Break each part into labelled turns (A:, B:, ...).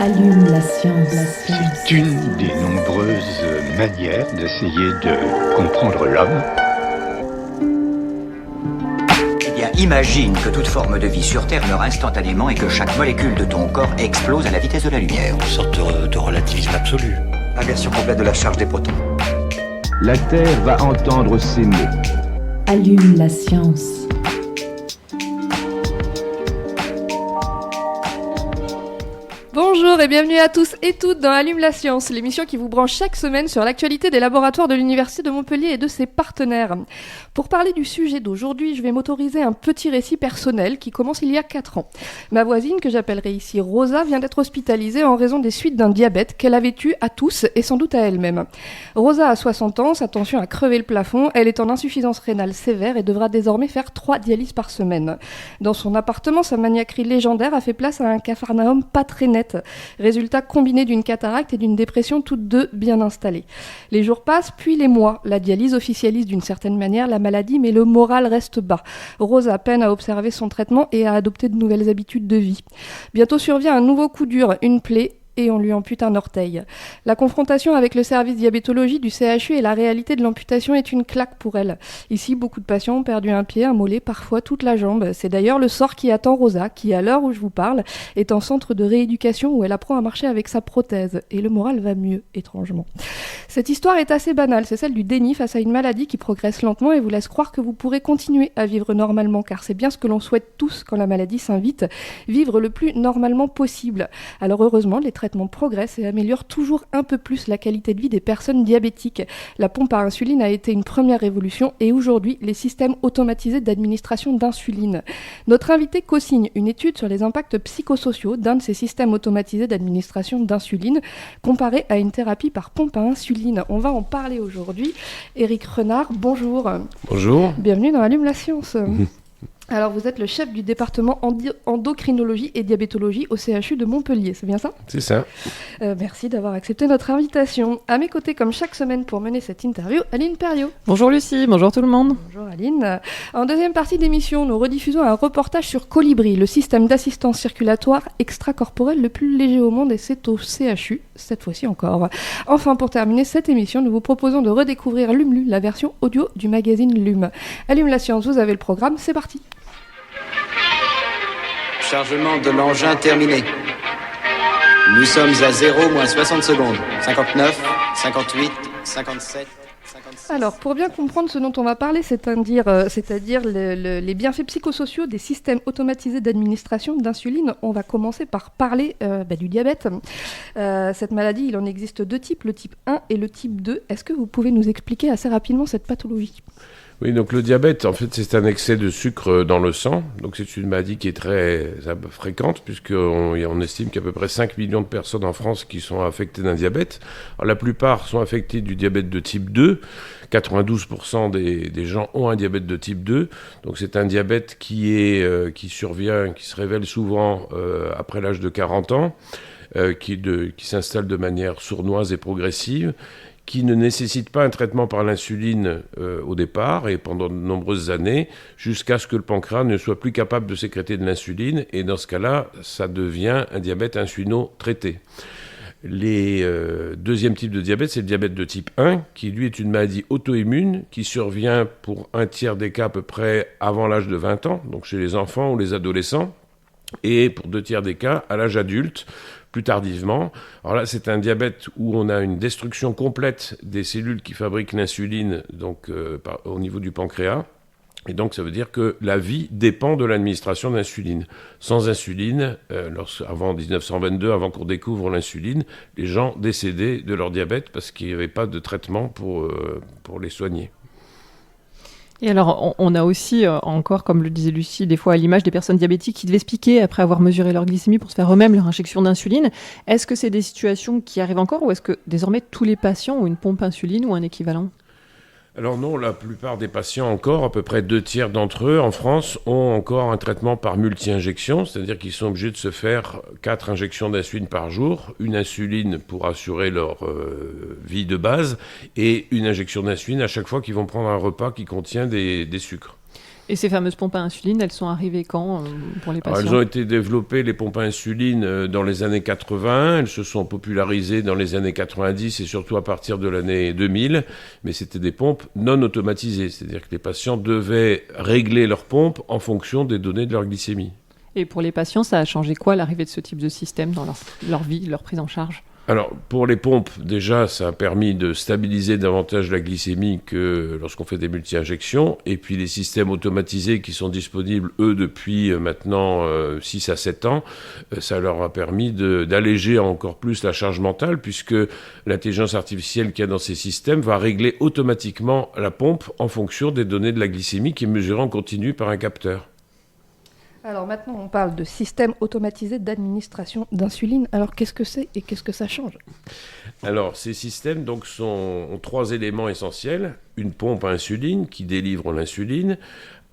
A: Allume la science.
B: C'est une des nombreuses manières d'essayer de comprendre l'homme.
C: Eh bien, imagine que toute forme de vie sur Terre meurt instantanément et que chaque molécule de ton corps explose à la vitesse de la lumière.
D: Une sorte de relativisme absolu.
C: Inversion complète de la charge des protons.
E: La Terre va entendre ces mots.
A: Allume la science.
F: Bonjour et bienvenue à tous et toutes dans Allume la science, l'émission qui vous branche chaque semaine sur l'actualité des laboratoires de l'Université de Montpellier et de ses partenaires. Pour parler du sujet d'aujourd'hui, je vais m'autoriser un petit récit personnel qui commence il y a 4 ans. Ma voisine, que j'appellerai ici Rosa, vient d'être hospitalisée en raison des suites d'un diabète qu'elle avait eu à tous et sans doute à elle-même. Rosa a 60 ans, sa tension a crevé le plafond, elle est en insuffisance rénale sévère et devra désormais faire 3 dialyses par semaine. Dans son appartement, sa maniaquerie légendaire a fait place à un capharnaüm pas très net. Résultat combiné d'une cataracte et d'une dépression, toutes deux bien installées. Les jours passent, puis les mois. La dialyse officialise d'une certaine manière la maladie, mais le moral reste bas. Rosa peine à observer son traitement et à adopter de nouvelles habitudes de vie. Bientôt survient un nouveau coup dur, une plaie, et on lui ampute un orteil. La confrontation avec le service diabétologie du CHU et la réalité de l'amputation est une claque pour elle. Ici, beaucoup de patients ont perdu un pied, un mollet, parfois toute la jambe. C'est d'ailleurs le sort qui attend Rosa, qui, à l'heure où je vous parle, est en centre de rééducation où elle apprend à marcher avec sa prothèse. Et le moral va mieux, étrangement. Cette histoire est assez banale, c'est celle du déni face à une maladie qui progresse lentement et vous laisse croire que vous pourrez continuer à vivre normalement, car c'est bien ce que l'on souhaite tous quand la maladie s'invite, vivre le plus normalement possible. Alors heureusement, les traitements progressent et améliorent toujours un peu plus la qualité de vie des personnes diabétiques. La pompe à insuline a été une première révolution et aujourd'hui, les systèmes automatisés d'administration d'insuline. Notre invité co-signe une étude sur les impacts psychosociaux d'un de ces systèmes automatisés d'administration d'insuline comparé à une thérapie par pompe à insuline. On va en parler aujourd'hui. Éric Renard, bonjour.
G: Bonjour.
F: Bienvenue dans Allume la science. Alors, vous êtes le chef du département endocrinologie et diabétologie au CHU de Montpellier, c'est bien ça ?
G: C'est ça.
F: Merci d'avoir accepté notre invitation. À mes côtés, comme chaque semaine pour mener cette interview, Aline Perriot.
H: Bonjour Lucie, bonjour tout le monde.
F: Bonjour Aline. En deuxième partie d'émission, nous rediffusons un reportage sur Colibri, le système d'assistance circulatoire extracorporelle le plus léger au monde, et c'est au CHU, cette fois-ci encore. Enfin, pour terminer cette émission, nous vous proposons de redécouvrir LUMLU, la version audio du magazine LUM. Allume la science, vous avez le programme, c'est parti.
I: Chargement de l'engin terminé. Nous sommes à 0 moins 60 secondes. 59, 58, 57, 56...
F: Alors, pour bien comprendre ce dont on va parler, c'est-à-dire les bienfaits psychosociaux des systèmes automatisés d'administration d'insuline, on va commencer par parler du diabète. Cette maladie, il en existe 2 types, le type 1 et le type 2. Est-ce que vous pouvez nous expliquer assez rapidement cette pathologie ?
G: Oui, donc le diabète, en fait, c'est un excès de sucre dans le sang. Donc c'est une maladie qui est très fréquente, puisqu'on estime qu'il y a à peu près 5 millions de personnes en France qui sont affectées d'un diabète. Alors, la plupart sont affectés du diabète de type 2. 92% des gens ont un diabète de type 2. Donc c'est un diabète qui survient, qui se révèle souvent après l'âge de 40 ans, qui s'installe de manière sournoise et progressive, qui ne nécessite pas un traitement par l'insuline au départ et pendant de nombreuses années, jusqu'à ce que le pancréas ne soit plus capable de sécréter de l'insuline, et dans ce cas-là, ça devient un diabète insulino-traité. Deuxième type de diabète, c'est le diabète de type 1, qui lui est une maladie auto-immune, qui survient pour 1/3 des cas à peu près avant l'âge de 20 ans, donc chez les enfants ou les adolescents, et pour 2/3 des cas à l'âge adulte, plus tardivement. Alors là, c'est un diabète où on a une destruction complète des cellules qui fabriquent l'insuline, donc au niveau du pancréas. Et donc, ça veut dire que la vie dépend de l'administration d'insuline. Sans insuline, avant 1922, avant qu'on découvre l'insuline, les gens décédaient de leur diabète parce qu'il n'y avait pas de traitement pour les soigner.
H: Et alors, on a aussi, encore, comme le disait Lucie, des fois à l'image des personnes diabétiques qui devaient se piquer après avoir mesuré leur glycémie pour se faire eux-mêmes leur injection d'insuline. Est-ce que c'est des situations qui arrivent encore, ou est-ce que désormais tous les patients ont une pompe insuline ou un équivalent ?
G: Alors non, la plupart des patients encore, à peu près 2/3 d'entre eux en France, ont encore un traitement par multi-injection, c'est-à-dire qu'ils sont obligés de se faire 4 injections d'insuline par jour, une insuline pour assurer leur vie de base, et une injection d'insuline à chaque fois qu'ils vont prendre un repas qui contient des sucres.
H: Et ces fameuses pompes à insuline, elles sont arrivées quand pour les patients ?
G: Alors, elles ont été développées, les pompes à insuline, dans les années 80. Elles se sont popularisées dans les années 90 et surtout à partir de l'année 2000. Mais c'était des pompes non automatisées. C'est-à-dire que les patients devaient régler leur pompe en fonction des données de leur glycémie.
H: Et pour les patients, ça a changé quoi, l'arrivée de ce type de système dans leur vie, leur prise en charge ?
G: Alors, pour les pompes, déjà, ça a permis de stabiliser davantage la glycémie que lorsqu'on fait des multi-injections. Et puis, les systèmes automatisés qui sont disponibles, eux, depuis maintenant 6 à 7 ans, ça leur a permis d'alléger encore plus la charge mentale, puisque l'intelligence artificielle qu'il y a dans ces systèmes va régler automatiquement la pompe en fonction des données de la glycémie qui est mesurée en continu par un capteur.
F: Alors maintenant, on parle de système automatisé d'administration d'insuline. Alors qu'est-ce que c'est et qu'est-ce que ça change ?
G: Alors, ces systèmes donc, ont 3 éléments essentiels. Une pompe à insuline qui délivre l'insuline,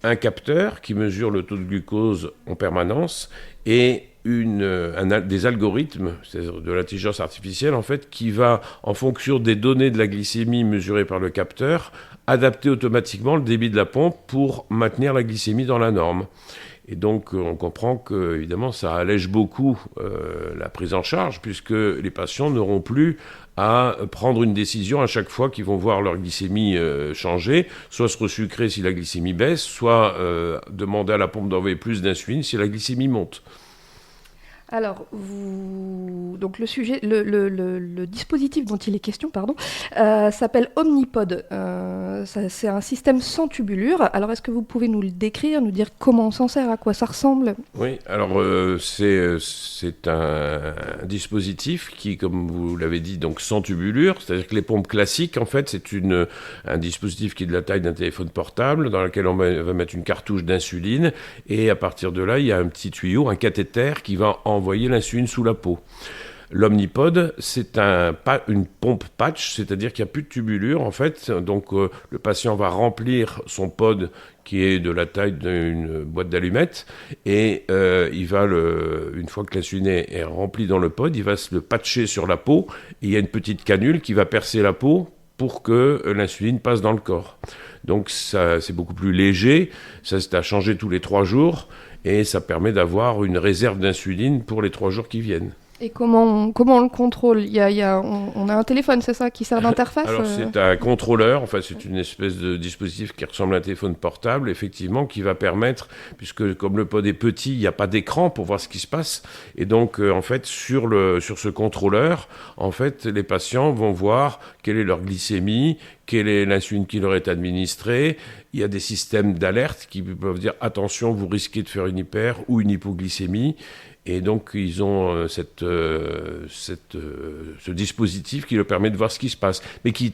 G: un capteur qui mesure le taux de glucose en permanence et des algorithmes, c'est-à-dire de l'intelligence artificielle, en fait, qui va, en fonction des données de la glycémie mesurées par le capteur, adapter automatiquement le débit de la pompe pour maintenir la glycémie dans la norme. Et donc, on comprend que, évidemment, ça allège beaucoup la prise en charge, puisque les patients n'auront plus à prendre une décision à chaque fois qu'ils vont voir leur glycémie changer, soit se resucrer si la glycémie baisse, soit demander à la pompe d'envoyer plus d'insuline si la glycémie monte.
F: Alors, donc le dispositif dont il est question, s'appelle Omnipod. C'est un système sans tubulure. Alors, est-ce que vous pouvez nous le décrire, nous dire comment on s'en sert, à quoi ça ressemble ?
G: Oui, alors c'est un dispositif qui, comme vous l'avez dit, donc sans tubulure, c'est-à-dire que les pompes classiques, en fait, c'est un dispositif qui est de la taille d'un téléphone portable, dans lequel on va mettre une cartouche d'insuline, et à partir de là, il y a un petit tuyau, un cathéter qui va envoyer l'insuline sous la peau. L'Omnipod, c'est une pompe patch, c'est-à-dire qu'il n'y a plus de tubulure, en fait. Donc, le patient va remplir son pod qui est de la taille d'une boîte d'allumettes et une fois que l'insuline est remplie dans le pod, il va se le patcher sur la peau et il y a une petite canule qui va percer la peau pour que l'insuline passe dans le corps. Donc, ça, c'est beaucoup plus léger, ça c'est à changer tous les 3 jours et ça permet d'avoir une réserve d'insuline pour les 3 jours qui viennent.
F: Et comment on le contrôle ? On a un téléphone, c'est ça, qui sert d'interface ?
G: Alors c'est un contrôleur, enfin c'est une espèce de dispositif qui ressemble à un téléphone portable, effectivement, qui va permettre, puisque comme le pod est petit, il n'y a pas d'écran pour voir ce qui se passe, et donc en fait sur ce contrôleur, en fait les patients vont voir quelle est leur glycémie, quelle est l'insuline qui leur est administrée. Il y a des systèmes d'alerte qui peuvent dire attention, vous risquez de faire une hyper ou une hypoglycémie. Et donc, ils ont ce dispositif qui leur permet de voir ce qui se passe, mais qui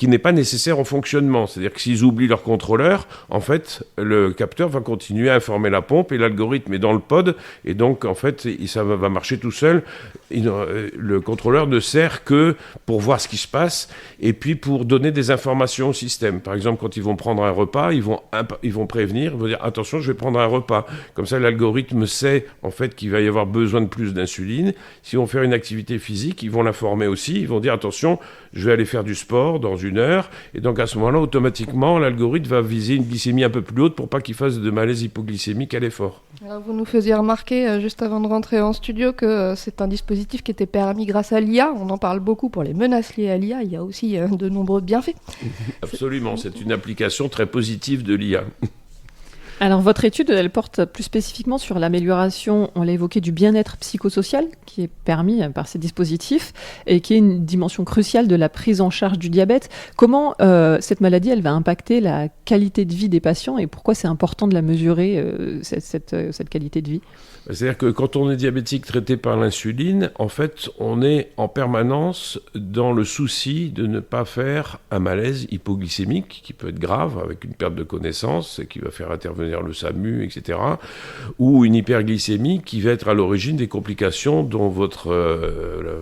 G: n'est pas nécessaire en fonctionnement. C'est-à-dire que s'ils oublient leur contrôleur, en fait, le capteur va continuer à informer la pompe et l'algorithme est dans le pod. Et donc, en fait, ça va marcher tout seul. Le contrôleur ne sert que pour voir ce qui se passe et puis pour donner des informations au système. Par exemple, quand ils vont prendre un repas, ils vont prévenir, ils vont dire attention, je vais prendre un repas. Comme ça, l'algorithme sait en fait qu'il va y avoir besoin de plus d'insuline. Si on fait une activité physique, ils vont l'informer aussi. Ils vont dire attention, je vais aller faire du sport dans 1 heure. Et donc à ce moment-là, automatiquement, l'algorithme va viser une glycémie un peu plus haute pour pas qu'il fasse de malaise hypoglycémique à l'effort.
F: Alors vous nous faisiez remarquer juste avant de rentrer en studio que c'est un dispositif qui était permis grâce à l'IA. On en parle beaucoup pour les menaces liées à l'IA. Il y a aussi de nombreux bienfaits.
G: Absolument, c'est une application très positive de l'IA.
H: Alors, votre étude, elle porte plus spécifiquement sur l'amélioration, on l'a évoqué, du bien-être psychosocial, qui est permis par ces dispositifs, et qui est une dimension cruciale de la prise en charge du diabète. Comment cette maladie, elle va impacter la qualité de vie des patients, et pourquoi c'est important de la mesurer, cette qualité de vie ?
G: C'est-à-dire que quand on est diabétique traité par l'insuline, en fait, on est en permanence dans le souci de ne pas faire un malaise hypoglycémique qui peut être grave, avec une perte de connaissance et qui va faire intervenir le SAMU, etc. Ou une hyperglycémie qui va être à l'origine des complications dont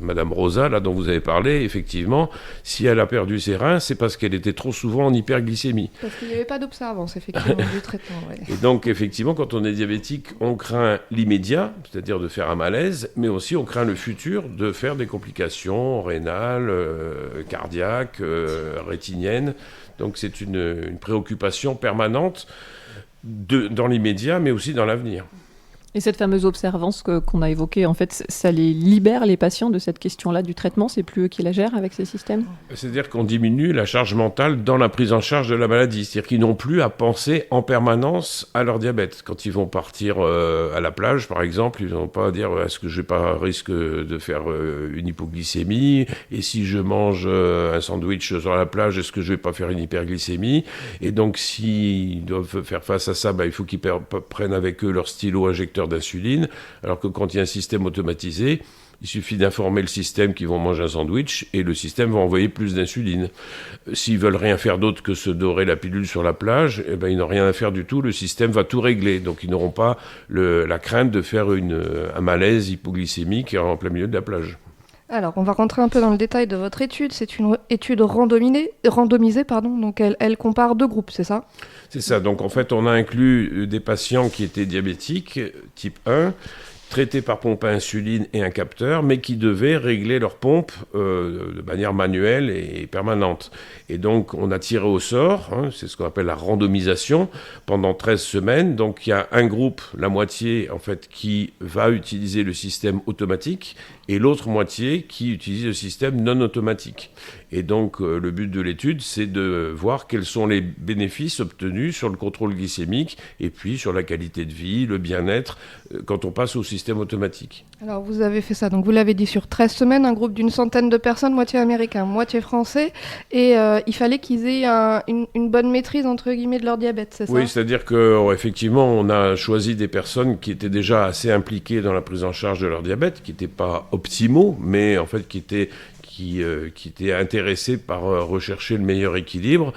G: Madame Rosa, là, dont vous avez parlé, effectivement, si elle a perdu ses reins, c'est parce qu'elle était trop souvent en hyperglycémie.
F: Parce qu'il n'y avait pas d'observance, effectivement, du traitement. Ouais.
G: Et donc, effectivement, quand on est diabétique, on craint l'immédiat, c'est-à-dire de faire un malaise, mais aussi on craint le futur de faire des complications rénales, cardiaques, rétiniennes. Donc c'est une préoccupation permanente. dans l'immédiat, mais aussi dans l'avenir.
H: Et cette fameuse observance qu'on a évoquée, en fait, ça les libère, les patients, de cette question-là du traitement? C'est plus eux qui la gèrent avec ces systèmes?
G: C'est-à-dire qu'on diminue la charge mentale dans la prise en charge de la maladie. C'est-à-dire qu'ils n'ont plus à penser en permanence à leur diabète. Quand ils vont partir à la plage, par exemple, ils n'ont pas à dire est-ce que je n'ai pas risque de faire une hypoglycémie? Et si je mange un sandwich sur la plage, est-ce que je ne vais pas faire une hyperglycémie? Et donc, s'ils doivent faire face à ça, il faut qu'ils prennent avec eux leur stylo injecteur d'insuline, alors que quand il y a un système automatisé, il suffit d'informer le système qu'ils vont manger un sandwich et le système va envoyer plus d'insuline. S'ils veulent rien faire d'autre que se dorer la pilule sur la plage, ils n'ont rien à faire du tout, le système va tout régler. Donc ils n'auront pas la crainte de faire un malaise hypoglycémique en plein milieu de la plage.
F: Alors, on va rentrer un peu dans le détail de votre étude. C'est une étude randomisée, donc elle compare 2 groupes, c'est ça?
G: C'est ça. Donc, en fait, on a inclus des patients qui étaient diabétiques, type 1, traités par pompe à insuline et un capteur, mais qui devaient régler leur pompe de manière manuelle et permanente. Et donc, on a tiré au sort, c'est ce qu'on appelle la randomisation, pendant 13 semaines. Donc, il y a un groupe, la moitié, en fait, qui va utiliser le système automatique, et l'autre moitié qui utilise le système non automatique. Et donc, le but de l'étude, c'est de voir quels sont les bénéfices obtenus sur le contrôle glycémique et puis sur la qualité de vie, le bien-être, quand on passe au système automatique.
F: Alors, vous avez fait ça, donc vous l'avez dit, sur 13 semaines, un groupe d'une centaine de personnes, moitié américains, moitié français, et il fallait qu'ils aient une bonne maîtrise, entre guillemets, de leur diabète, c'est ça?
G: Oui, c'est-à-dire qu'effectivement, on a choisi des personnes qui étaient déjà assez impliquées dans la prise en charge de leur diabète, qui n'étaient pas optimaux, mais en fait qui étaient intéressés par rechercher le meilleur équilibre.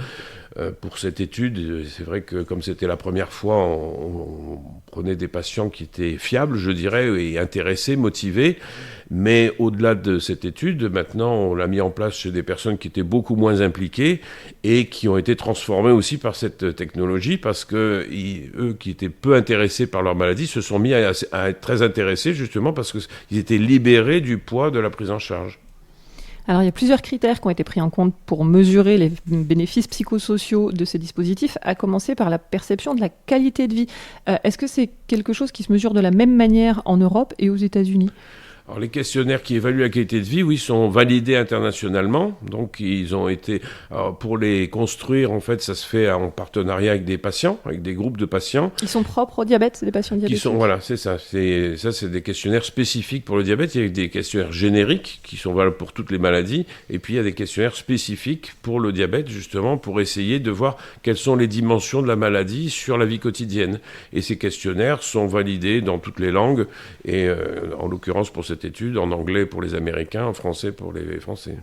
G: Pour cette étude, c'est vrai que comme c'était la première fois, on prenait des patients qui étaient fiables, je dirais, et intéressés, motivés. Mais au-delà de cette étude, maintenant, on l'a mis en place chez des personnes qui étaient beaucoup moins impliquées et qui ont été transformées aussi par cette technologie parce que eux qui étaient peu intéressés par leur maladie se sont mis à être très intéressés justement parce qu'ils étaient libérés du poids de la prise en charge.
H: Alors, il y a plusieurs critères qui ont été pris en compte pour mesurer les bénéfices psychosociaux de ces dispositifs, à commencer par la perception de la qualité de vie. Est-ce que c'est quelque chose qui se mesure de la même manière en Europe et aux États-Unis ?
G: Alors, les questionnaires qui évaluent la qualité de vie, oui, sont validés internationalement. Donc, ils ont été... Alors, pour les construire, en fait, ça se fait en partenariat avec des patients, avec des groupes de patients.
H: Ils sont propres au diabète, c'est des patients diabétiques?
G: Voilà, c'est ça. C'est des questionnaires spécifiques pour le diabète. Il y a des questionnaires génériques qui sont valables pour toutes les maladies. Et puis, il y a des questionnaires spécifiques pour le diabète, justement, pour essayer de voir quelles sont les dimensions de la maladie sur la vie quotidienne. Et ces questionnaires sont validés dans toutes les langues. Et en l'occurrence, pour cette étude, en anglais pour les Américains, en français pour les Français.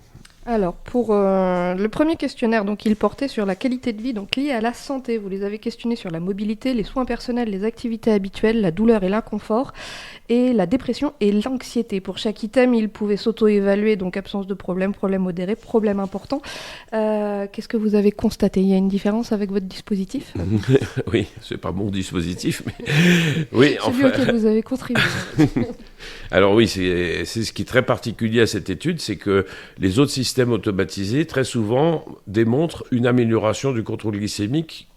F: Alors, pour le premier questionnaire, donc, il portait sur la qualité de vie donc, liée à la santé. Vous les avez questionnés sur la mobilité, les soins personnels, les activités habituelles, la douleur et l'inconfort, et la dépression et l'anxiété. Pour chaque item, ils pouvaient s'auto-évaluer, donc absence de problème, problème modéré, problème important. Qu'est-ce que vous avez constaté? Il y a une différence avec votre dispositif?
G: Oui, c'est pas mon dispositif, mais... oui,
F: celui auquel vous avez contribué.
G: Alors oui, c'est ce qui est très particulier à cette étude, c'est que les autres systèmes automatisés, très souvent, démontrent une amélioration du contrôle glycémique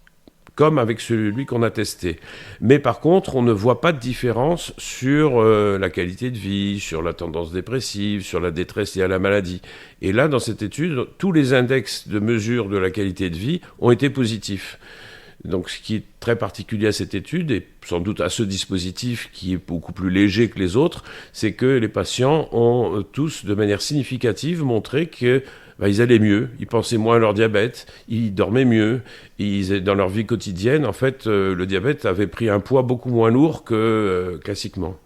G: comme avec celui qu'on a testé. Mais par contre, on ne voit pas de différence sur la qualité de vie, sur la tendance dépressive, sur la détresse liée à la maladie. Et là, dans cette étude, tous les index de mesure de la qualité de vie ont été positifs. Donc, ce qui est très particulier à cette étude, et sans doute à ce dispositif qui est beaucoup plus léger que les autres, c'est que les patients ont tous, de manière significative, montré que ils allaient mieux, ils pensaient moins à leur diabète, ils dormaient mieux, dans leur vie quotidienne, en fait, le diabète avait pris un poids beaucoup moins lourd que classiquement.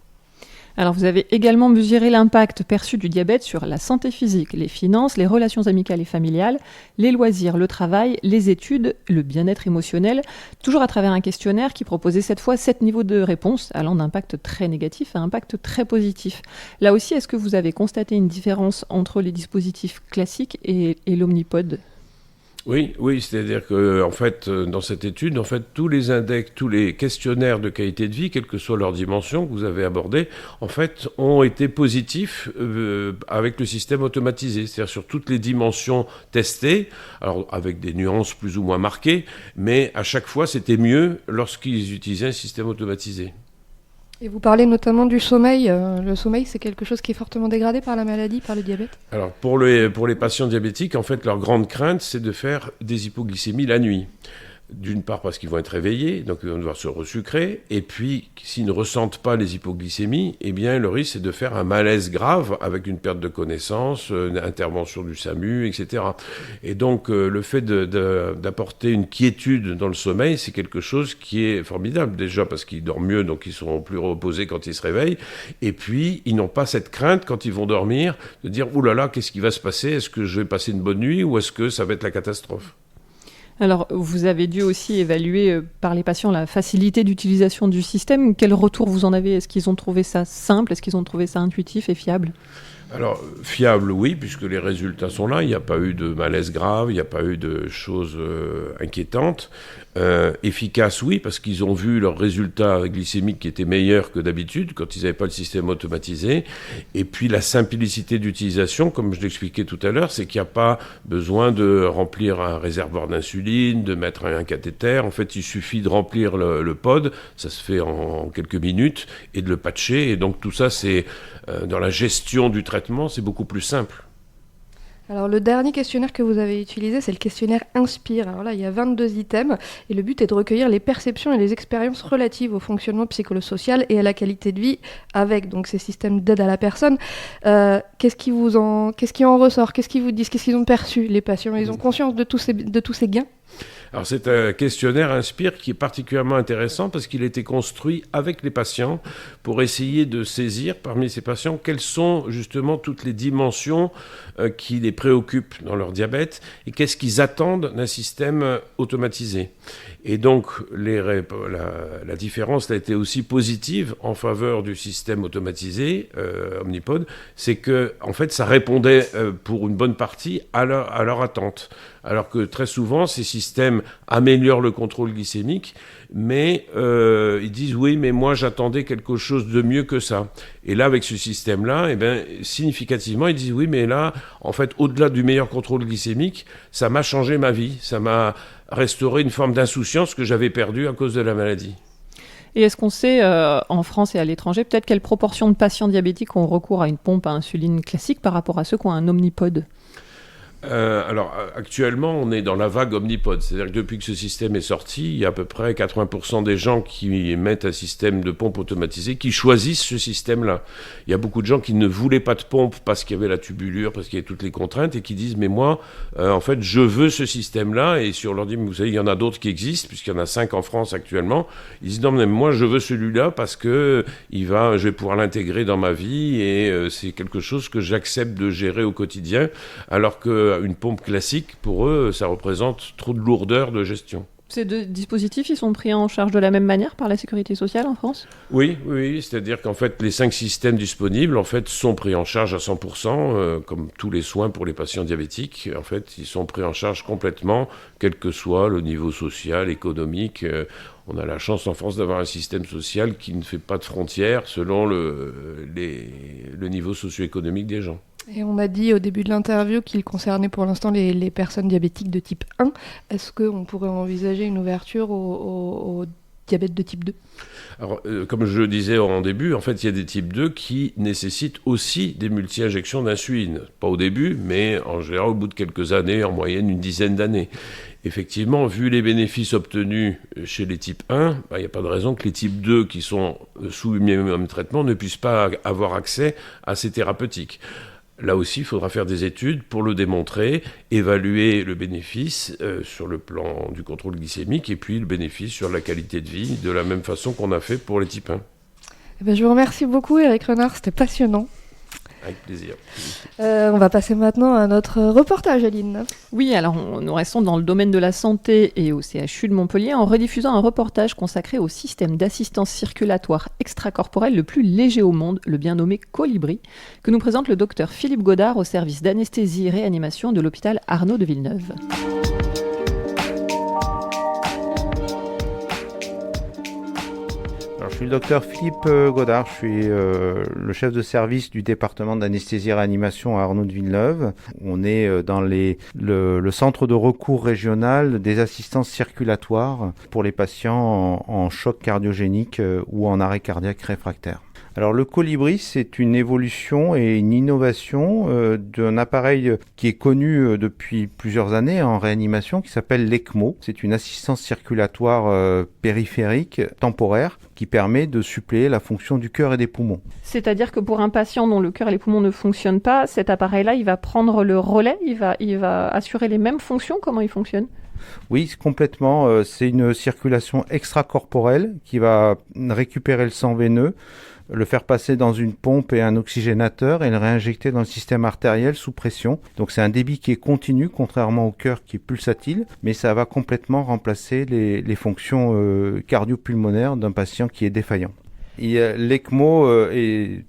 H: Alors, vous avez également mesuré l'impact perçu du diabète sur la santé physique, les finances, les relations amicales et familiales, les loisirs, le travail, les études, le bien-être émotionnel, toujours à travers un questionnaire qui proposait cette fois 7 niveaux de réponse, allant d'impact très négatif à impact très positif. Là aussi, est-ce que vous avez constaté une différence entre les dispositifs classiques et l'Omnipod ?
G: Oui, c'est-à-dire que en fait, dans cette étude, en fait, tous les index, tous les questionnaires de qualité de vie, quelle que soit leur dimension que vous avez abordée, en fait, ont été positifs avec le système automatisé, c'est-à-dire sur toutes les dimensions testées, alors avec des nuances plus ou moins marquées, mais à chaque fois, c'était mieux lorsqu'ils utilisaient un système automatisé.
F: Et vous parlez notamment du sommeil. Le sommeil, c'est quelque chose qui est fortement dégradé par la maladie, par le diabète.
G: Alors, pour les patients diabétiques, en fait, leur grande crainte, c'est de faire des hypoglycémies la nuit. D'une part parce qu'ils vont être réveillés, donc ils vont devoir se resucrer, et puis s'ils ne ressentent pas les hypoglycémies, eh bien le risque c'est de faire un malaise grave avec une perte de connaissance, une intervention du SAMU, etc. Et donc le fait d'apporter une quiétude dans le sommeil, c'est quelque chose qui est formidable, déjà parce qu'ils dorment mieux, donc ils seront plus reposés quand ils se réveillent, et puis ils n'ont pas cette crainte quand ils vont dormir, de dire « Ouh là là, qu'est-ce qui va se passer ? Est-ce que je vais passer une bonne nuit ou est-ce que ça va être la catastrophe ?»
H: Alors, vous avez dû aussi évaluer par les patients la facilité d'utilisation du système. Quel retour vous en avez ? Est-ce qu'ils ont trouvé ça simple ? Est-ce qu'ils ont trouvé ça intuitif et fiable ?
G: Alors, fiable, oui, puisque les résultats sont là. Il n'y a pas eu de malaise grave, il n'y a pas eu de choses inquiétantes. Efficace, oui, parce qu'ils ont vu leurs résultats glycémiques qui étaient meilleurs que d'habitude, quand ils n'avaient pas le système automatisé. Et puis, la simplicité d'utilisation, comme je l'expliquais tout à l'heure, c'est qu'il n'y a pas besoin de remplir un réservoir d'insuline, de mettre un cathéter. En fait, il suffit de remplir le pod, ça se fait en quelques minutes, et de le patcher. Et donc, tout ça, c'est... dans la gestion du traitement, c'est beaucoup plus simple.
F: Alors le dernier questionnaire que vous avez utilisé, c'est le questionnaire Inspire. Alors là, il y a 22 items et le but est de recueillir les perceptions et les expériences relatives au fonctionnement psychosocial et à la qualité de vie avec donc ces systèmes d'aide à la personne. Qu'est-ce qui en ressort ? Qu'est-ce qu'ils vous disent ? Qu'est-ce qu'ils ont perçu, les patients ? Ils ont conscience de tous ces gains ?
G: Alors c'est un questionnaire Inspire qui est particulièrement intéressant parce qu'il a été construit avec les patients pour essayer de saisir parmi ces patients quelles sont justement toutes les dimensions qui les préoccupent dans leur diabète et qu'est-ce qu'ils attendent d'un système automatisé. Et donc la différence a été aussi positive en faveur du système automatisé Omnipod, c'est que en fait ça répondait pour une bonne partie à leur attente. Alors que très souvent, ces systèmes améliorent le contrôle glycémique, mais ils disent « oui, mais moi j'attendais quelque chose de mieux que ça ». Et là, avec ce système-là, eh bien, significativement, ils disent « oui, mais là, en fait, au-delà du meilleur contrôle glycémique, ça m'a changé ma vie, ça m'a restauré une forme d'insouciance que j'avais perdue à cause de la maladie ».
H: Et est-ce qu'on sait, en France et à l'étranger, peut-être quelle proportion de patients diabétiques ont recours à une pompe à insuline classique par rapport à ceux qui ont un Omnipod ?
G: Alors, actuellement, on est dans la vague Omnipod. C'est-à-dire que depuis que ce système est sorti, il y a à peu près 80% des gens qui mettent un système de pompe automatisée, qui choisissent ce système-là. Il y a beaucoup de gens qui ne voulaient pas de pompe parce qu'il y avait la tubulure, parce qu'il y avait toutes les contraintes, et qui disent « mais moi, en fait, je veux ce système-là ». Et si on leur dit « mais vous savez, il y en a d'autres qui existent, puisqu'il y en a 5 en France actuellement », ils disent « non, mais moi, je veux celui-là parce que je vais pouvoir l'intégrer dans ma vie, et c'est quelque chose que j'accepte de gérer au quotidien », alors que une pompe classique, pour eux, ça représente trop de lourdeur de gestion.
H: Ces deux dispositifs, ils sont pris en charge de la même manière par la Sécurité sociale en France ?
G: Oui, c'est-à-dire qu'en fait, les 5 systèmes disponibles, en fait, sont pris en charge à 100%, comme tous les soins pour les patients diabétiques. En fait, ils sont pris en charge complètement, quel que soit le niveau social, économique. On a la chance en France d'avoir un système social qui ne fait pas de frontières selon le niveau socio-économique des gens.
F: Et on a dit au début de l'interview qu'il concernait pour l'instant les personnes diabétiques de type 1. Est-ce qu'on pourrait envisager une ouverture au diabète de type 2 ?
G: Alors, comme je le disais en début, en fait, il y a des types 2 qui nécessitent aussi des multi-injections d'insuline. Pas au début, mais en général au bout de quelques années, en moyenne une dizaine d'années. Effectivement, vu les bénéfices obtenus chez les types 1, il n'y a pas de raison que les types 2 qui sont sous le même traitement ne puissent pas avoir accès à ces thérapeutiques. Là aussi, il faudra faire des études pour le démontrer, évaluer le bénéfice sur le plan du contrôle glycémique et puis le bénéfice sur la qualité de vie, de la même façon qu'on a fait pour les types 1.
F: Eh bien, je vous remercie beaucoup, Eric Renard, c'était passionnant.
G: Avec plaisir.
F: On va passer maintenant à notre reportage, Aline.
H: Oui, alors nous restons dans le domaine de la santé et au CHU de Montpellier en rediffusant un reportage consacré au système d'assistance circulatoire extracorporelle le plus léger au monde, le bien nommé Colibri, que nous présente le docteur Philippe Godard au service d'anesthésie et réanimation de l'hôpital Arnaud de Villeneuve.
J: Alors, je suis le docteur Philippe Godard, je suis le chef de service du département d'anesthésie et réanimation à Arnaud de Villeneuve. On est dans le centre de recours régional des assistances circulatoires pour les patients en choc cardiogénique ou en arrêt cardiaque réfractaire. Alors le Colibri, c'est une évolution et une innovation d'un appareil qui est connu depuis plusieurs années en réanimation, qui s'appelle l'ECMO. C'est une assistance circulatoire périphérique temporaire qui permet de suppléer la fonction du cœur et des poumons.
H: C'est-à-dire que pour un patient dont le cœur et les poumons ne fonctionnent pas, cet appareil-là, il va prendre le relais, il va assurer les mêmes fonctions. Comment il fonctionne ?
J: Oui, complètement. C'est une circulation extracorporelle qui va récupérer le sang veineux, le faire passer dans une pompe et un oxygénateur et le réinjecter dans le système artériel sous pression. Donc c'est un débit qui est continu, contrairement au cœur qui est pulsatile, mais ça va complètement remplacer les fonctions cardio-pulmonaires d'un patient qui est défaillant. L'ECMO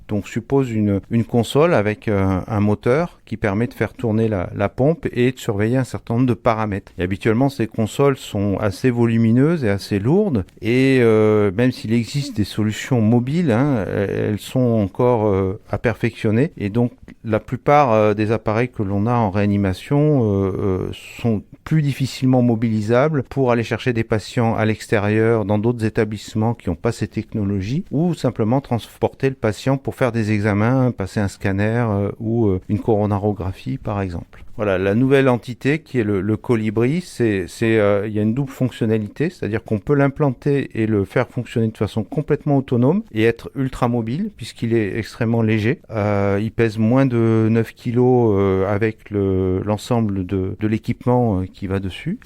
J: donc suppose une console avec un moteur qui permet de faire tourner la pompe et de surveiller un certain nombre de paramètres. Et habituellement, ces consoles sont assez volumineuses et assez lourdes et même s'il existe des solutions mobiles, elles sont encore à perfectionner. Et donc, la plupart des appareils que l'on a en réanimation sont plus difficilement mobilisables pour aller chercher des patients à l'extérieur, dans d'autres établissements qui n'ont pas ces technologies, ou simplement transporter le patient pour faire des examens, passer un scanner ou une coronarographie par exemple. Voilà, la nouvelle entité qui est le Colibri, il y a une double fonctionnalité, c'est-à-dire qu'on peut l'implanter et le faire fonctionner de façon complètement autonome et être ultra mobile puisqu'il est extrêmement léger. Il pèse moins de 9 kg avec l'ensemble de l'équipement qui va dessus.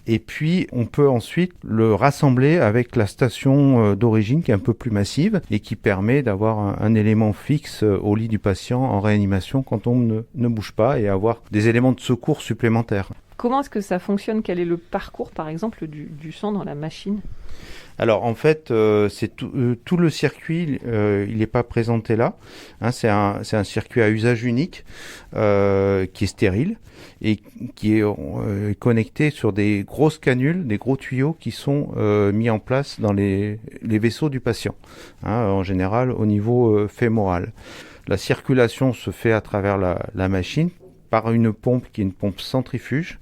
J: Et puis, on peut ensuite le rassembler avec la station d'origine qui est un peu plus massive et qui permet d'avoir un élément fixe au lit du patient en réanimation quand on ne bouge pas et avoir des éléments de secours supplémentaires.
H: Comment est-ce que ça fonctionne ? Quel est le parcours, par exemple, du sang dans la machine ?
J: Alors en fait, c'est tout le circuit, il n'est pas présenté là. C'est un circuit à usage unique qui est stérile et qui est connecté sur des grosses canules, des gros tuyaux qui sont mis en place dans les vaisseaux du patient, en général au niveau fémoral. La circulation se fait à travers la machine par une pompe qui est une pompe centrifuge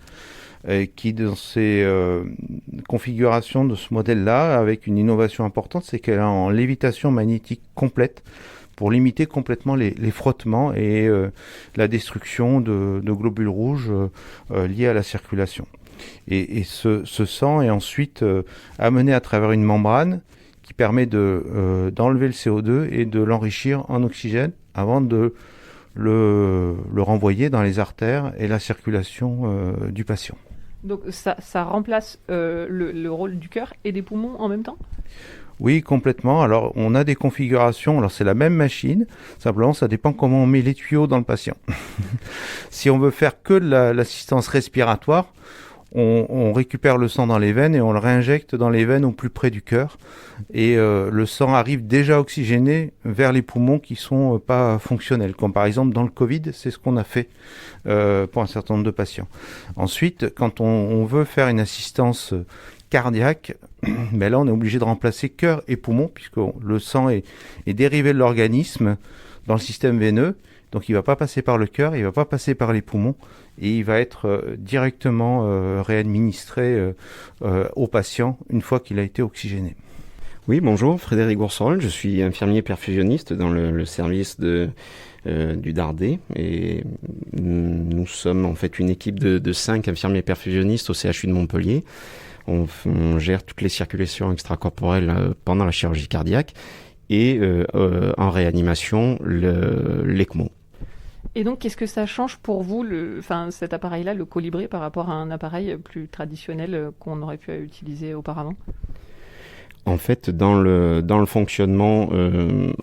J: qui dans ses configurations de ce modèle-là, avec une innovation importante, c'est qu'elle est en lévitation magnétique complète pour limiter complètement les frottements et la destruction de globules rouges liés à la circulation. Et ce sang est ensuite amené à travers une membrane qui permet d'enlever le CO2 et de l'enrichir en oxygène avant de le renvoyer dans les artères et la circulation du patient.
H: Donc ça remplace le rôle du cœur et des poumons en même temps ?
J: Oui, complètement. Alors, on a des configurations. Alors, c'est la même machine. Simplement, ça dépend comment on met les tuyaux dans le patient. Si on veut faire que de l'assistance respiratoire, on récupère le sang dans les veines et on le réinjecte dans les veines au plus près du cœur. Et le sang arrive déjà oxygéné vers les poumons qui sont pas fonctionnels. Comme par exemple dans le Covid, c'est ce qu'on a fait pour un certain nombre de patients. Ensuite, quand on veut faire une assistance cardiaque, mais là on est obligé de remplacer cœur et poumon puisque le sang est dérivé de l'organisme dans le système veineux. Donc il ne va pas passer par le cœur, il ne va pas passer par les poumons et il va être directement réadministré au patient une fois qu'il a été oxygéné.
K: Oui, bonjour, Frédéric Gourcerol, je suis infirmier perfusionniste dans le service du Dardet et nous sommes en fait une équipe de 5 infirmiers perfusionnistes au CHU de Montpellier. On gère toutes les circulations extracorporelles pendant la chirurgie cardiaque et en réanimation l'ECMO.
H: Et donc, qu'est-ce que ça change pour vous, cet appareil-là, le Colibri, par rapport à un appareil plus traditionnel qu'on aurait pu utiliser auparavant ?
K: En fait, dans le fonctionnement,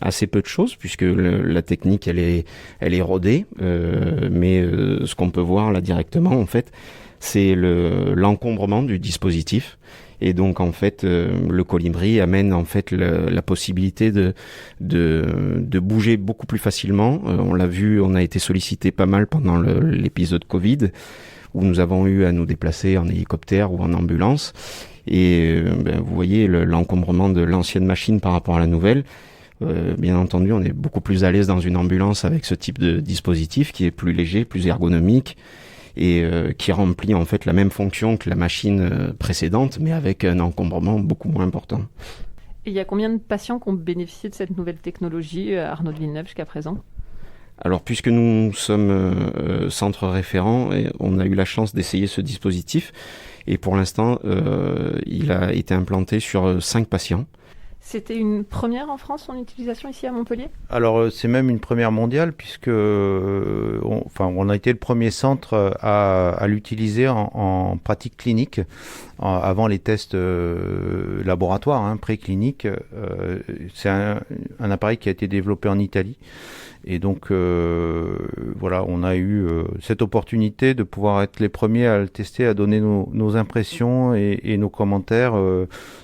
K: assez peu de choses, puisque la technique, elle est rodée, mais ce qu'on peut voir là directement, en fait, c'est l'encombrement du dispositif. Et donc en fait, le Colibri amène en fait la possibilité de bouger beaucoup plus facilement. On l'a vu, on a été sollicité pas mal pendant l'épisode Covid, où nous avons eu à nous déplacer en hélicoptère ou en ambulance. Et vous voyez l'encombrement de l'ancienne machine par rapport à la nouvelle. Bien entendu, on est beaucoup plus à l'aise dans une ambulance avec ce type de dispositif qui est plus léger, plus ergonomique et qui remplit en fait la même fonction que la machine précédente, mais avec un encombrement beaucoup moins important.
H: Et il y a combien de patients qui ont bénéficié de cette nouvelle technologie à Arnaud de Villeneuve jusqu'à présent ?
K: Alors, puisque nous sommes centre référent, on a eu la chance d'essayer ce dispositif. Et pour l'instant, il a été implanté sur 5 patients.
H: C'était une première en France, son utilisation ici à Montpellier ?
J: Alors, c'est même une première mondiale, puisque on a été le premier centre à l'utiliser en pratique clinique, avant les tests laboratoires, précliniques. C'est un appareil qui a été développé en Italie. Et donc, on a eu cette opportunité de pouvoir être les premiers à le tester, à donner nos impressions et nos commentaires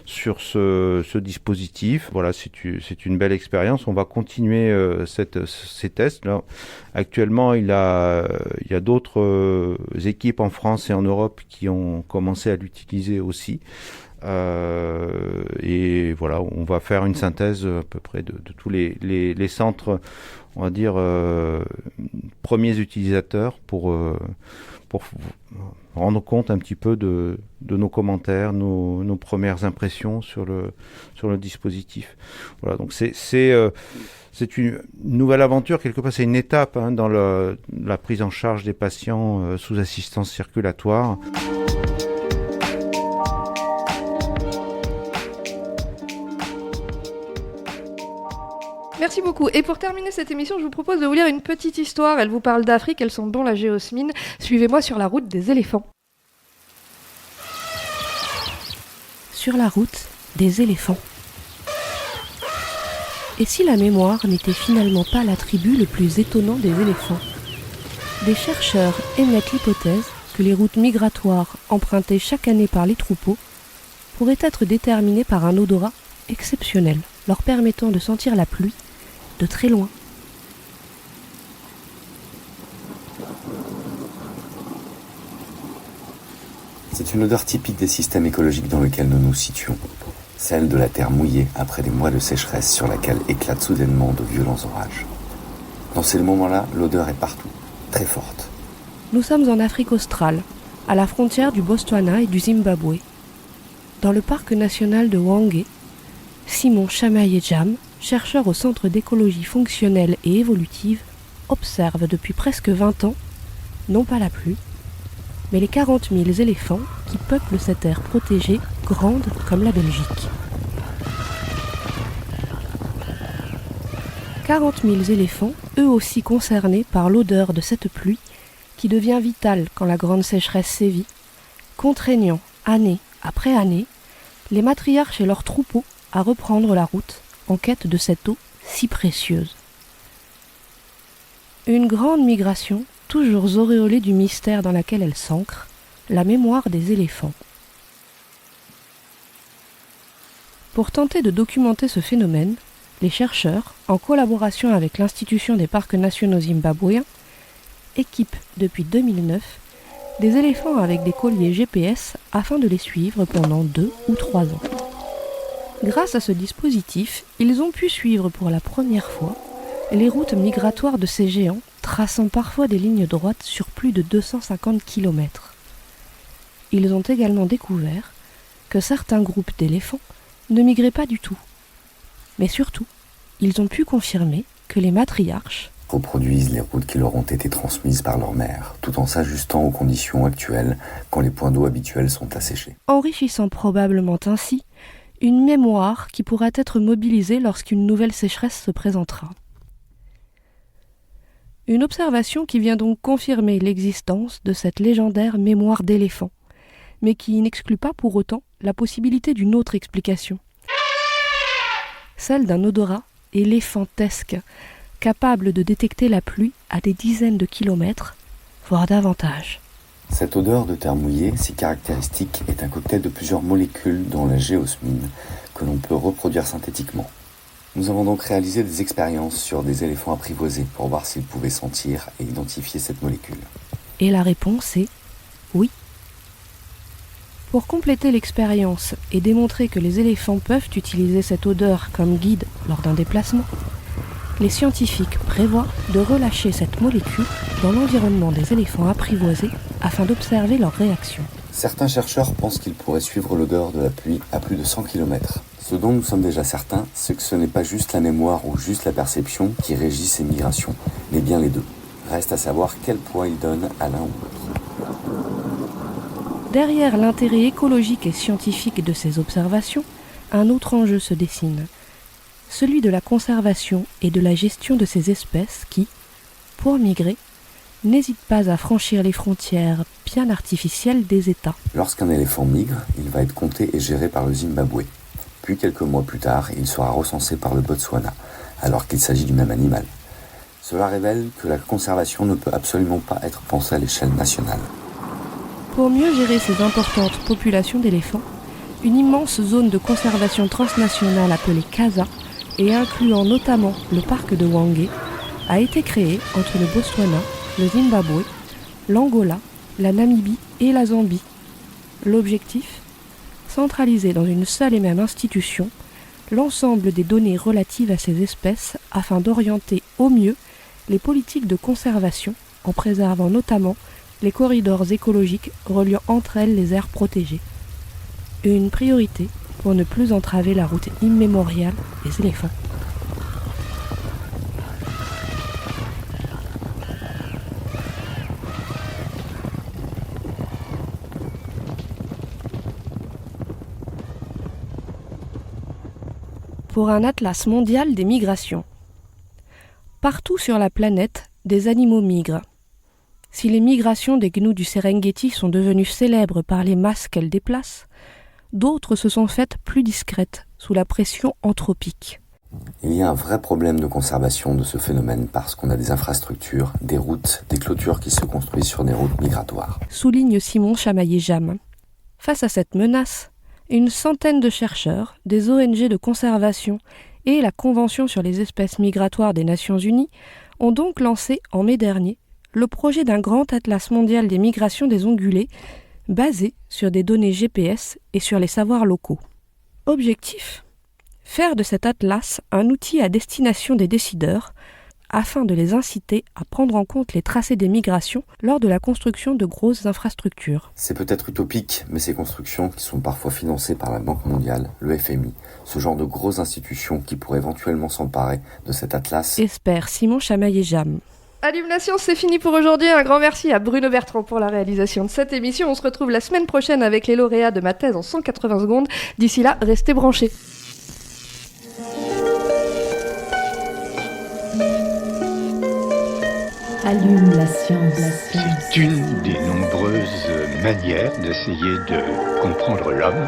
J: sur ce dispositif. Voilà, c'est une belle expérience. On va continuer ces tests. Là, actuellement, il y a d'autres équipes en France et en Europe qui ont commencé à l'utiliser aussi. Et voilà, on va faire une synthèse à peu près de tous les centres, on va dire, premiers utilisateurs pour rendre compte un petit peu de nos commentaires, nos premières impressions sur le dispositif. Voilà, donc c'est une nouvelle aventure, quelque part c'est une étape dans la prise en charge des patients sous assistance circulatoire.
F: Merci beaucoup. Et pour terminer cette émission, je vous propose de vous lire une petite histoire. Elle vous parle d'Afrique, elle sent bon la géosmine. Suivez-moi sur la route des éléphants.
L: Sur la route des éléphants. Et si la mémoire n'était finalement pas l'attribut le plus étonnant des éléphants ? Des chercheurs émettent l'hypothèse que les routes migratoires empruntées chaque année par les troupeaux pourraient être déterminées par un odorat exceptionnel, leur permettant de sentir la pluie de très loin.
M: C'est une odeur typique des systèmes écologiques dans lesquels nous nous situons, celle de la terre mouillée après des mois de sécheresse sur laquelle éclatent soudainement de violents orages. Dans ces moments-là, l'odeur est partout, très forte.
L: Nous sommes en Afrique australe, à la frontière du Botswana et du Zimbabwe. Dans le parc national de Hwange, Simon Chamaye-Jam, chercheur au Centre d'écologie fonctionnelle et évolutive, observe depuis presque 20 ans, non pas la pluie, mais les 40 000 éléphants qui peuplent cette aire protégée, grande comme la Belgique. 40 000 éléphants, eux aussi concernés par l'odeur de cette pluie, qui devient vitale quand la grande sécheresse sévit, contraignant, année après année, les matriarches et leurs troupeaux à reprendre la route en quête de cette eau si précieuse. Une grande migration, toujours auréolée du mystère dans laquelle elle s'ancre, la mémoire des éléphants. Pour tenter de documenter ce phénomène, les chercheurs, en collaboration avec l'Institution des parcs nationaux zimbabwéens, équipent depuis 2009 des éléphants avec des colliers GPS afin de les suivre pendant 2 ou 3 ans. Grâce à ce dispositif, ils ont pu suivre pour la première fois les routes migratoires de ces géants, traçant parfois des lignes droites sur plus de 250 km. Ils ont également découvert que certains groupes d'éléphants ne migraient pas du tout. Mais surtout, ils ont pu confirmer que les matriarches
M: reproduisent les routes qui leur ont été transmises par leur mère, tout en s'ajustant aux conditions actuelles quand les points d'eau habituels sont asséchés.
L: Enrichissant probablement ainsi une mémoire qui pourra être mobilisée lorsqu'une nouvelle sécheresse se présentera. Une observation qui vient donc confirmer l'existence de cette légendaire mémoire d'éléphant, mais qui n'exclut pas pour autant la possibilité d'une autre explication. Celle d'un odorat éléphantesque, capable de détecter la pluie à des dizaines de kilomètres, voire davantage.
M: Cette odeur de terre mouillée, si caractéristique, est un cocktail de plusieurs molécules dont la géosmine, que l'on peut reproduire synthétiquement. Nous avons donc réalisé des expériences sur des éléphants apprivoisés pour voir s'ils pouvaient sentir et identifier cette molécule.
L: Et la réponse est Oui. Pour compléter l'expérience et démontrer que les éléphants peuvent utiliser cette odeur comme guide lors d'un déplacement, les scientifiques prévoient de relâcher cette molécule dans l'environnement des éléphants apprivoisés afin d'observer leur réaction.
M: Certains chercheurs pensent qu'ils pourraient suivre l'odeur de la pluie à plus de 100 km. Ce dont nous sommes déjà certains, c'est que ce n'est pas juste la mémoire ou juste la perception qui régit ces migrations, mais bien les deux. Reste à savoir quel poids ils donnent à l'un ou l'autre.
L: Derrière l'intérêt écologique et scientifique de ces observations, un autre enjeu se dessine. Celui de la conservation et de la gestion de ces espèces qui, pour migrer, n'hésitent pas à franchir les frontières bien artificielles des États.
M: Lorsqu'un éléphant migre, il va être compté et géré par le Zimbabwe. Puis quelques mois plus tard, il sera recensé par le Botswana, alors qu'il s'agit du même animal. Cela révèle que la conservation ne peut absolument pas être pensée à l'échelle nationale.
L: Pour mieux gérer ces importantes populations d'éléphants, une immense zone de conservation transnationale appelée CASA, et incluant notamment le parc de Hwange, a été créée entre le Botswana, le Zimbabwe, l'Angola, la Namibie et la Zambie. L'objectif ? Centraliser dans une seule et même institution l'ensemble des données relatives à ces espèces afin d'orienter au mieux les politiques de conservation en préservant notamment les corridors écologiques reliant entre elles les aires protégées. Une priorité pour ne plus entraver la route immémoriale des éléphants. Pour un atlas mondial des migrations. Partout sur la planète, des animaux migrent. Si les migrations des gnous du Serengeti sont devenues célèbres par les masses qu'elles déplacent, d'autres se sont faites plus discrètes sous la pression anthropique.
M: Il y a un vrai problème de conservation de ce phénomène parce qu'on a des infrastructures, des routes, des clôtures qui se construisent sur des routes migratoires.
L: Souligne Simon Chamaillé-Jamme. Face à cette menace, une centaine de chercheurs, des ONG de conservation et la Convention sur les espèces migratoires des Nations Unies ont donc lancé en mai dernier le projet d'un grand atlas mondial des migrations des ongulés basé sur des données GPS et sur les savoirs locaux. Objectif : faire de cet atlas un outil à destination des décideurs afin de les inciter à prendre en compte les tracés des migrations lors de la construction de grosses infrastructures.
M: C'est peut-être utopique, mais ces constructions qui sont parfois financées par la Banque mondiale, le FMI, ce genre de grosses institutions qui pourraient éventuellement s'emparer de cet atlas,
L: espère Simon Chamaillé-Jamme.
F: Allume-la-Science, c'est fini pour aujourd'hui. Un grand merci à Bruno Bertrand pour la réalisation de cette émission. On se retrouve la semaine prochaine avec les lauréats de ma thèse en 180 secondes. D'ici là, restez branchés.
A: Allume la science.
B: C'est une des nombreuses manières d'essayer de comprendre l'homme.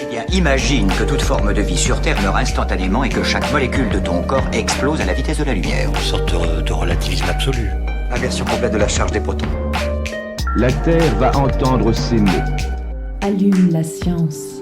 C: Eh bien, imagine que toute forme de vie sur Terre meurt instantanément et que chaque molécule de ton corps explose à la vitesse de la lumière.
D: Une sorte de relativisme absolu.
C: Inversion complète de la charge des protons.
E: La Terre va entendre ces mots.
A: Allume la science.